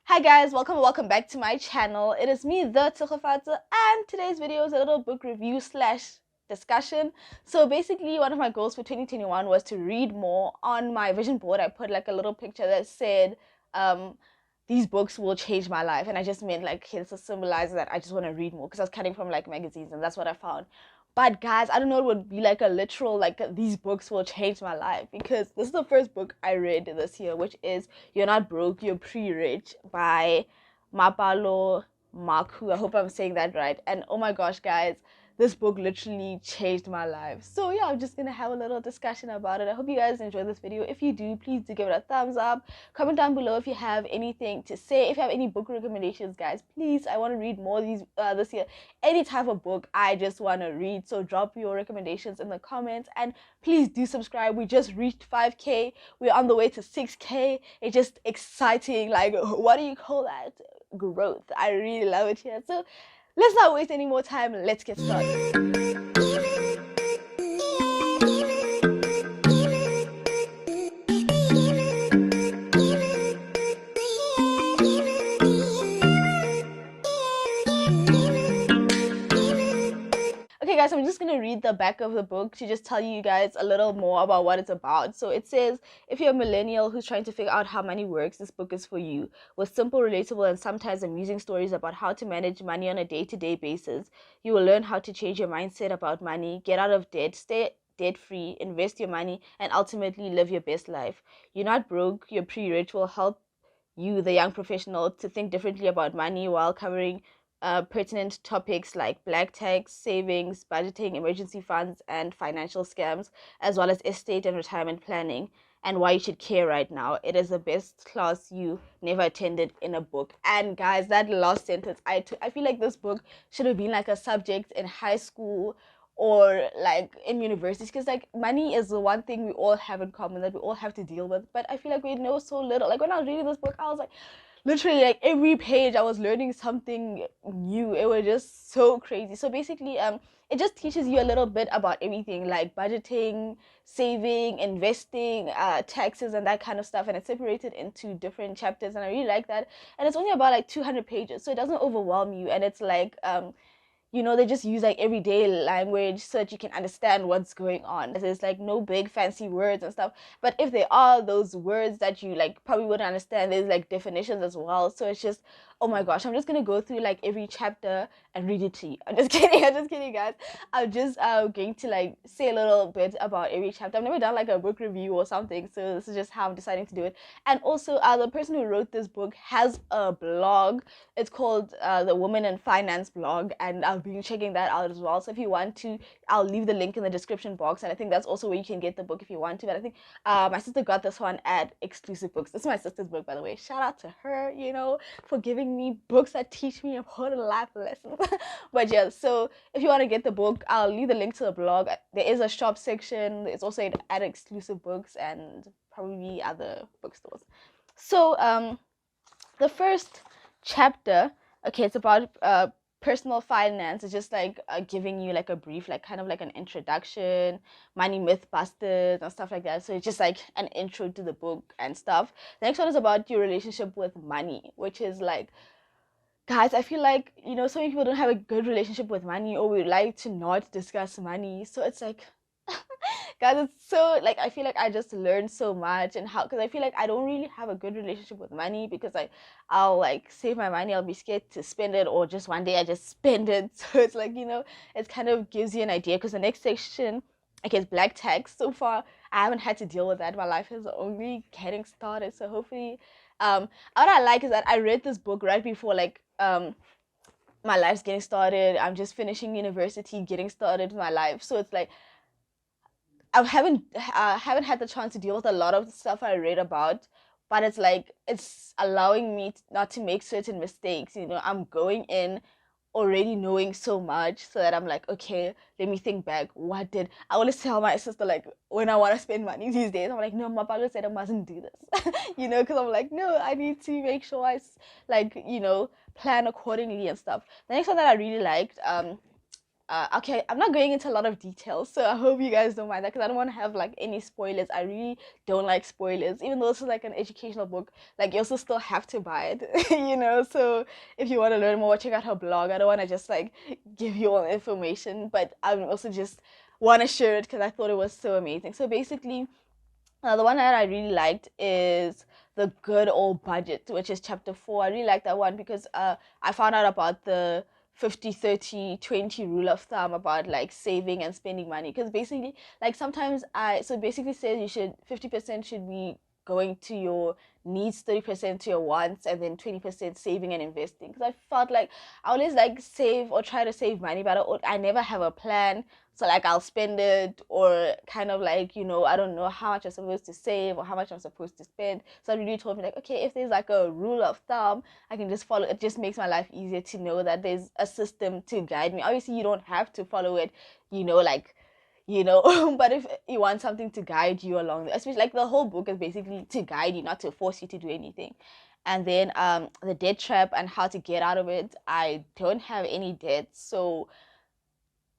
Hi guys, welcome back to my channel. It is me, the Tsogofatso, and today's video is a little book review slash discussion. So basically, one of my goals for 2021 was to read more. On my vision board, I put like a little picture that said, these books will change my life. And I just meant like, okay, this symbolizes that I just want to read more because I was cutting from like magazines and that's what I found. But guys, I don't know, it would be like a literal, like these books will change my life because this is the first book I read this year, which is You're Not Broke, You're Pre-Rich by Mapalo Maku. I hope I'm saying that right. And oh my gosh, guys, this book literally changed my life. So yeah, I'm just gonna have a little discussion about it. I hope you guys enjoy this video. If you do, please do give it a thumbs up. Comment down below if you have anything to say. If you have any book recommendations, guys, please, I want to read more of these this year. Any type of book I just want to read. So drop your recommendations in the comments and please do subscribe. We just reached 5k. We're on the way to 6k. It's just exciting. Like, what do you call that? Growth. I really love it here. So let's not waste any more time. Let's get started. Okay guys, I'm just gonna read the back of the book to just tell you guys a little more about what it's about. So it says, if you're a millennial who's trying to figure out how money works, this book is for you. With simple, relatable, and sometimes amusing stories about how to manage money on a day-to-day basis, you will learn how to change your mindset about money, get out of debt, stay debt-free, invest your money, and ultimately live your best life. You're Not Broke, You're Pre-Rich will help you, the young professional, to think differently about money while covering pertinent topics like black tax, savings, budgeting, emergency funds, and financial scams, as well as estate and retirement planning, and why you should care right now. It is the best class you never attended in a book. And guys, that last sentence, I feel like this book should have been like a subject in high school or like in universities, because like money is the one thing we all have in common that we all have to deal with, but I feel like we know so little. Like when I was reading this book, I was like, literally, like every page I was learning something new. It was just so crazy. So basically, it just teaches you a little bit about everything, like budgeting, saving, investing, taxes, and that kind of stuff, and it's separated into different chapters, and I really like that. And it's only about like 200 pages, so it doesn't overwhelm you, and it's like they just use like everyday language so that you can understand what's going on. There's like no big fancy words and stuff, but if there are those words that you like probably wouldn't understand, there's like definitions as well. So it's just, oh my gosh, I'm just gonna go through like every chapter and read it to you. I'm just kidding. I'm just kidding, guys. I'm just going to like say a little bit about every chapter. I've never done like a book review or something, so this is just how I'm deciding to do it. And also, the person who wrote this book has a blog. It's called the Woman in Finance blog, and I've been checking that out as well. So if you want to, I'll leave the link in the description box, and I think that's also where you can get the book if you want to. But I think my sister got this one at Exclusive Books. This is my sister's book, by the way. Shout out to her, for giving me books that teach me important life lessons. But yeah, so if you want to get the book, I'll leave the link to the blog. There is a shop section. It's also at Exclusive Books and probably other bookstores. So the first chapter, okay, it's about personal finance. It's just like giving you like a brief, like kind of like an introduction, money myth busters and stuff like that. So it's just like an intro to the book and stuff. The next one is about your relationship with money, which is like, guys, I feel like, so many people don't have a good relationship with money, or we like to not discuss money. So it's like, guys, it's so like, I feel like I just learned so much, and how, because I feel like I don't really have a good relationship with money, because I'll like save my money, I'll be scared to spend it, or just one day I just spend it. So it's like, it kind of gives you an idea, because the next section, I guess, black tax. So far I haven't had to deal with that. My life is only getting started, so hopefully, what I like is that I read this book right before like my life's getting started. I'm just finishing university, getting started in my life, so it's like I haven't had the chance to deal with a lot of the stuff I read about, but it's like it's allowing me not to make certain mistakes. I'm going in already knowing so much, so that I'm like, okay, let me think back. What did I always tell my sister, like, when I want to spend money these days? I'm like, no, my father said I mustn't do this, because I'm like, no, I need to make sure like, plan accordingly and stuff. The next one that I really liked, okay, I'm not going into a lot of details, so I hope you guys don't mind that because I don't want to have like any spoilers. I really don't like spoilers, even though this is like an educational book. Like you also still have to buy it, you know. So if you want to learn more, check out her blog. I don't want to just like give you all the information, but I also just want to share it because I thought it was so amazing. So basically, the one that I really liked is The Good Old Budget, which is chapter 4. I really like that one because I found out about the 50-30-20 rule of thumb about like saving and spending money. Because basically, like sometimes so it basically says you should 50% should be going to your needs, 30% to your wants, and then 20% saving and investing. Because I felt like I always like save or try to save money, but I never have a plan. So like I'll spend it, or kind of like, you know, I don't know how much I'm supposed to save or how much I'm supposed to spend. So I really told me like, okay, if there's like a rule of thumb, I can just follow. It just makes my life easier to know that there's a system to guide me. Obviously, you don't have to follow it, you know, like, you know, but if you want something to guide you along, especially like the whole book is basically to guide you, not to force you to do anything. And then the debt trap and how to get out of it. I don't have any debt, so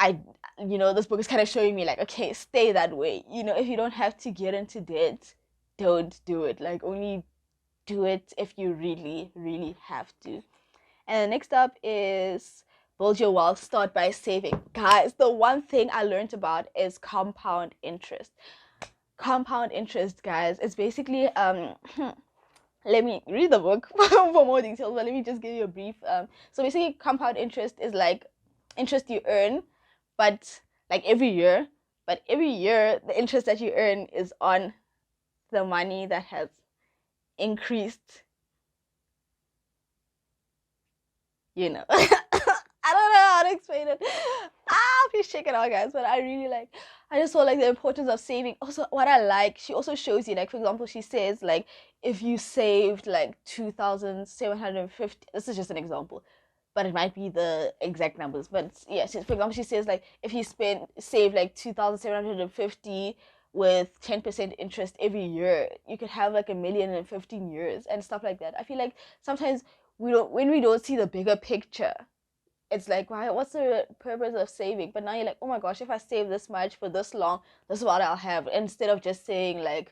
I, you know, this book is kind of showing me like, okay, stay that way. You know, if you don't have to get into debt, don't do it. Like, only do it if you really, really have to. And next up is Build Your Wealth, Start by Saving. Guys, the one thing I learned about is compound interest. Compound interest, guys, it's basically let me read the book for more details, but let me just give you a brief. So basically, compound interest is like interest you earn, but like every year. But every year, the interest that you earn is on the money that has increased. You know, I don't know how to explain it. Please check it out, guys. But I really like. I just saw like the importance of saving. Also, what I like, she also shows you like, for example, she says like if you saved like 2,750. This is just an example, but it might be the exact numbers. But yeah, for example, she says like if you save like 2,750 with 10% interest every year, you could have like 1,000,000 in 15 years and stuff like that. I feel like sometimes when we don't see the bigger picture, it's like, why, what's the purpose of saving? But now you're like, oh my gosh, if I save this much for this long, this is what I'll have, instead of just saying like,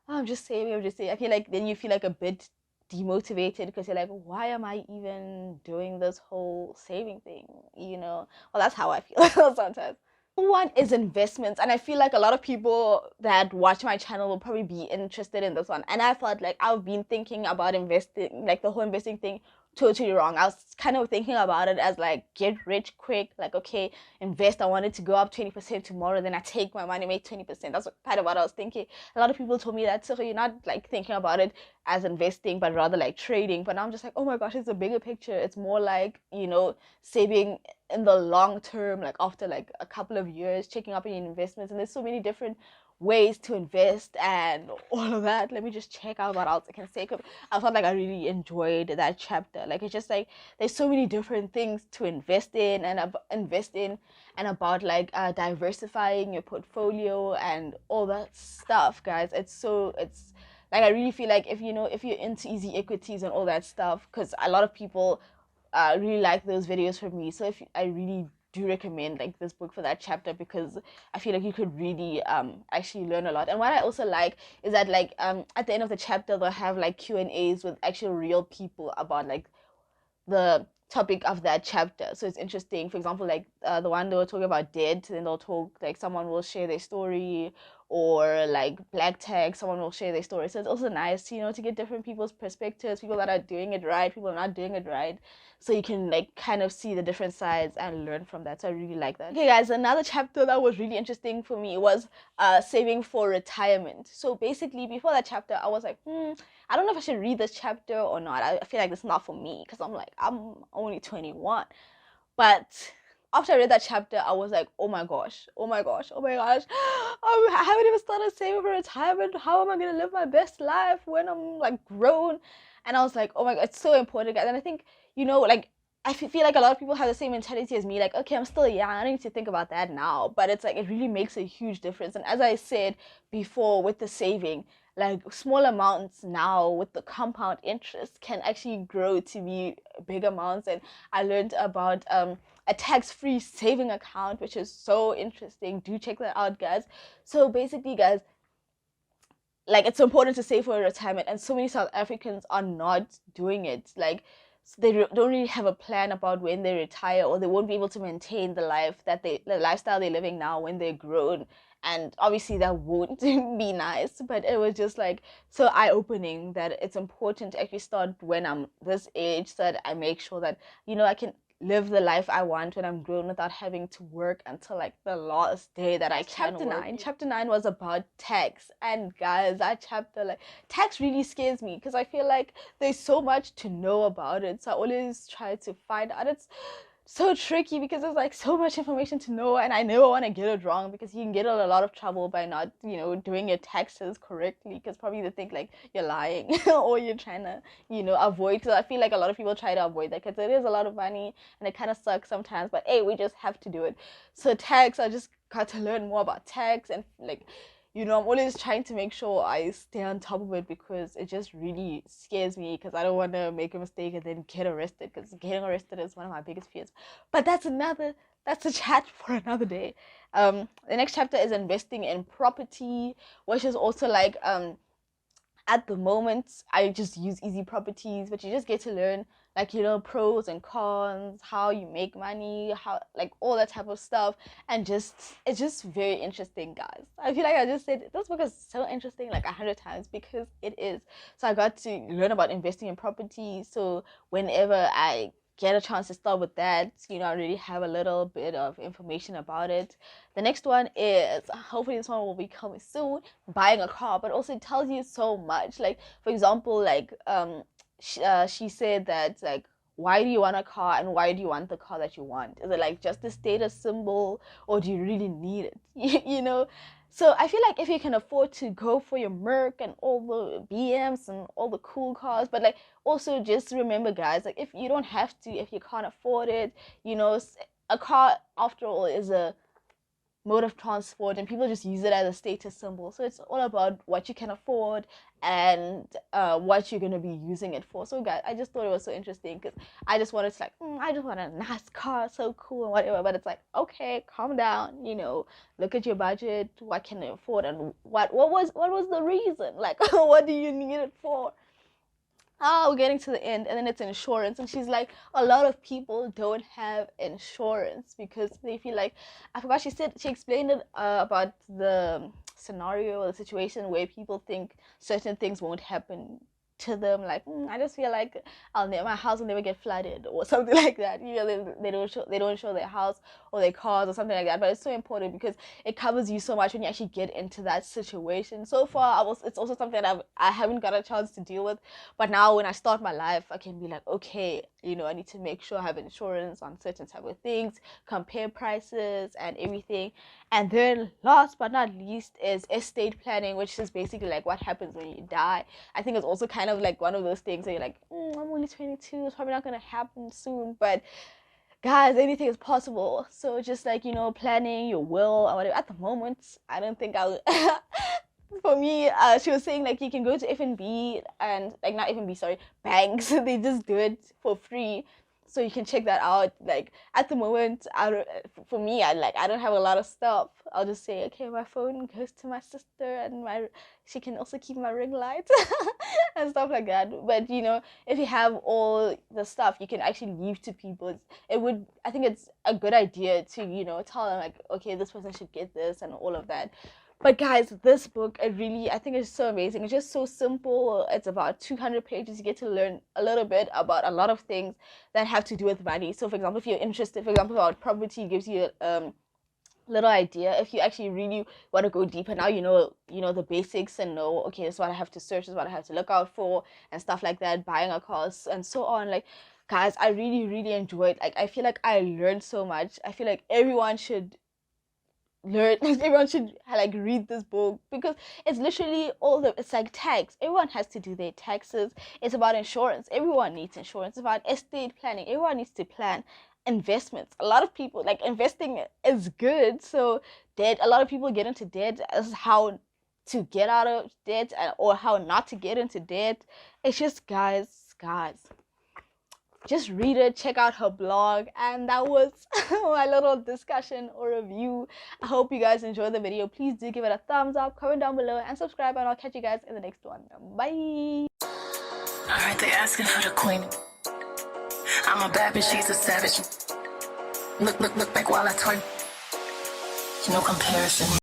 oh, I'm just saving. I feel like then you feel like a bit demotivated because you're like, why am I even doing this whole saving thing, you know? Well, that's how I feel sometimes. One is investments, and I feel like a lot of people that watch my channel will probably be interested in this one. And I felt like I've been thinking about investing, like the whole investing thing, totally wrong. I was kind of thinking about it as like get rich quick, like okay, invest. I wanted to go up 20% tomorrow, then I take my money, make 20%. That's kind of what I was thinking. A lot of people told me that, so you're not like thinking about it as investing, but rather like trading. But now I'm just like, oh my gosh, it's a bigger picture. It's more like, you know, saving in the long term, like after like a couple of years, checking up on your investments. And there's so many different ways to invest and all of that. Let me just check out what else I can say. I felt like I really enjoyed that chapter. Like it's just like there's so many different things to invest in and about like diversifying your portfolio and all that stuff, guys. It's like I really feel like if you know if you're into easy equities and all that stuff, because a lot of people really like those videos from me. So if I really do recommend like this book for that chapter, because I feel like you could really actually learn a lot. And what I also like is that like at the end of the chapter they'll have like Q&As with actual real people about like the topic of that chapter. So it's interesting. For example, like the one they were talking about debt, then they'll talk like someone will share their story, or like black tag, someone will share their story. So it's also nice, you know, to get different people's perspectives, people that are doing it right, people not doing it right, so you can like kind of see the different sides and learn from that. So I really like that. Okay guys, another chapter that was really interesting for me was saving for retirement. So basically before that chapter I was like, I don't know if I should read this chapter or not. I feel like it's not for me because I'm only 21. But after I read that chapter, I was like, oh my gosh, oh my gosh, oh my gosh. I haven't even started saving for retirement. How am I going to live my best life when I'm like grown? And I was like, oh my god, it's so important, guys. And I think, you know, like I feel like a lot of people have the same mentality as me, like, okay, I'm still young, I don't need to think about that now. But it's like, it really makes a huge difference. And as I said before with the saving, like small amounts now with the compound interest can actually grow to be big amounts. And I learned about a tax-free saving account, which is so interesting. Do check that out, guys. So basically, guys, like it's important to save for retirement, and so many South Africans are not doing it. Like they don't really have a plan about when they retire, or they won't be able to maintain the lifestyle they're living now when they're grown. And obviously that won't be nice, but it was just like so eye-opening that it's important to actually start when I'm this age, so that I make sure that I can live the life I want when I'm grown without having to work until like the last day that I can Chapter work. 9. Chapter 9 was about tax. And guys, that chapter, like, tax really scares me because I feel like there's so much to know about it. So I always try to find out. It's so tricky because there's like so much information to know, and I never want to get it wrong because you can get in a lot of trouble by not doing your taxes correctly, because probably they think like you're lying or you're trying to avoid. So I feel like a lot of people try to avoid that because it is a lot of money and it kind of sucks sometimes, but hey, we just have to do it. So tax, I just got to learn more about tax, and like I'm always trying to make sure I stay on top of it because it just really scares me, because I don't want to make a mistake and then get arrested, because getting arrested is one of my biggest fears. But that's a chat for another day. The next chapter is investing in property, which is also like at the moment I just use Easy Properties, but you just get to learn like pros and cons, how you make money, how like all that type of stuff. And just it's just very interesting, guys. I feel like I just said this book is so interesting like 100 times because it is. So I got to learn about investing in property, so whenever I get a chance to start with that, I already have a little bit of information about it. The next one is, hopefully this one will be coming soon, buying a car. But also it tells you so much. Like for example, like she said that like, why do you want a car, and why do you want the car that you want? Is it like just a status symbol, or do you really need it? So I feel like if you can afford to go for your Merc and all the BMs and all the cool cars, but like also just remember, guys, like if you don't have to, if you can't afford it, a car after all is a mode of transport, and people just use it as a status symbol. So it's all about what you can afford and what you're going to be using it for. So guys, I just thought it was so interesting because I just wanted to like, I just want a nice car, so cool and whatever. But it's like, okay, calm down, look at your budget, what can you afford, and what was the reason, like what do you need it for? We're getting to the end, and then it's insurance. And she's like, a lot of people don't have insurance because they feel like, I forgot, she explained it about the scenario or the situation where people think certain things won't happen to them. Like, I just feel like my house will never get flooded or something like that. They don't show their house or their cars or something like that. But it's so important because it covers you so much when you actually get into that situation. So far, it's also something that I haven't got a chance to deal with. But now when I start my life, I can be like, okay, I need to make sure I have insurance on certain type of things, compare prices and everything. And then last but not least is estate planning, which is basically like what happens when you die. I think it's also kind of like one of those things where you're like, I'm only 22, it's probably not going to happen soon. But guys, anything is possible. So just like, planning your will or whatever. At the moment, I don't think I'll. For me, she was saying like you can go to FNB and like not FNB, sorry, banks. They just do it for free, so you can check that out. Like at the moment, for me, I don't have a lot of stuff. I'll just say, okay, my phone goes to my sister, and she can also keep my ring light and stuff like that. But if you have all the stuff, you can actually leave to people. I think it's a good idea to tell them like, okay, this person should get this and all of that. But guys, this book, I think it's so amazing. It's just so simple. It's about 200 pages. You get to learn a little bit about a lot of things that have to do with money. So for example, if you're interested, for example, about property, gives you little idea. If you actually really want to go deeper, now the basics and know, okay, this is what I have to search, this is what I have to look out for and stuff like that, buying a car and so on. Like, guys, I really, really enjoyed. Like, I feel like I learned so much. I feel like everyone should learn everyone should like read this book because it's literally it's like tax. Everyone has to do their taxes. It's about insurance. Everyone needs insurance. It's about estate planning. Everyone needs to plan investments. A lot of people, like, investing is good. So debt, a lot of people get into debt as how to get out of debt or how not to get into debt. It's just, guys, just read it, check out her blog. And that was my little discussion or review. I hope you guys enjoyed the video. Please do give it a thumbs up, comment down below, and subscribe, and I'll catch you guys in the next one. Bye. Alright, they asking for the queen. I'm a bad bitch, she's a savage. Look back while I twerk. No comparison.